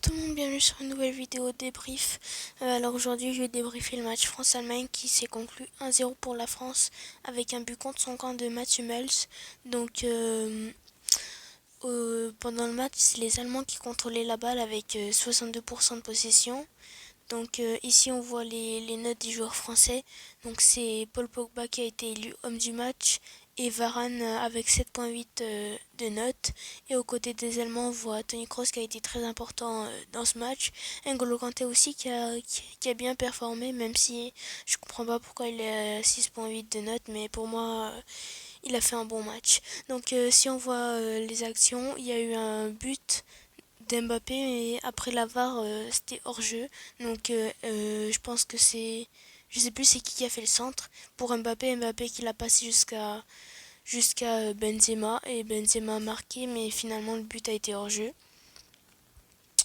tout le monde, bienvenue sur une nouvelle vidéo débrief. Alors aujourd'hui je vais débriefer le match France-Allemagne qui s'est conclu 1-0 pour la France avec un but contre son camp de Mats Hummels. Donc pendant le match c'est les Allemands qui contrôlaient la balle avec 62% de possession. Donc ici on voit les notes des joueurs français. Donc c'est Paul Pogba qui a été élu homme du match et Varane avec 7,8 de notes. Et aux côtés des Allemands on voit Toni Kroos qui a été très important dans ce match. N'Golo Kanté aussi qui a bien performé, même si je comprends pas pourquoi il est à 6,8 de notes, mais pour moi il a fait un bon match. Donc si on voit les actions, il y a eu un but d'Mbappé et après la VAR c'était hors jeu, donc je pense que je sais plus c'est qui a fait le centre pour Mbappé qui l'a passé jusqu'à Benzema et Benzema a marqué, mais finalement le but a été hors jeu.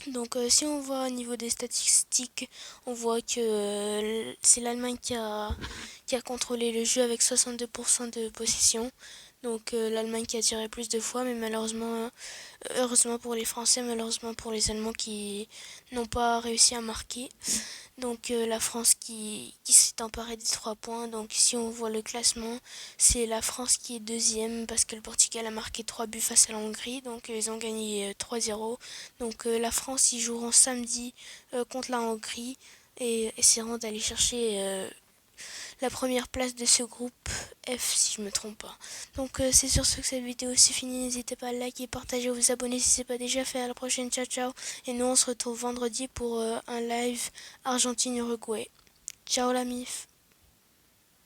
Donc si on voit au niveau des statistiques, on voit que c'est l'Allemagne qui a contrôlé le jeu avec 62% de possession. Donc l'Allemagne qui a tiré plus de fois, mais malheureusement, heureusement pour les Français, malheureusement pour les Allemands qui n'ont pas réussi à marquer. Donc la France qui s'est emparée des 3 points. Donc si on voit le classement, c'est la France qui est deuxième parce que le Portugal a marqué 3 buts face à la Hongrie. Donc ils ont gagné 3-0. Donc la France, ils joueront samedi contre la Hongrie et essaieront d'aller chercher la première place de ce groupe F si je me trompe pas. Donc c'est sur ce que cette vidéo c'est fini, n'hésitez pas à liker, partager, vous abonner si c'est pas déjà fait. À la prochaine, ciao ciao. Et nous on se retrouve vendredi pour un live Argentine-Uruguay. Ciao la mif.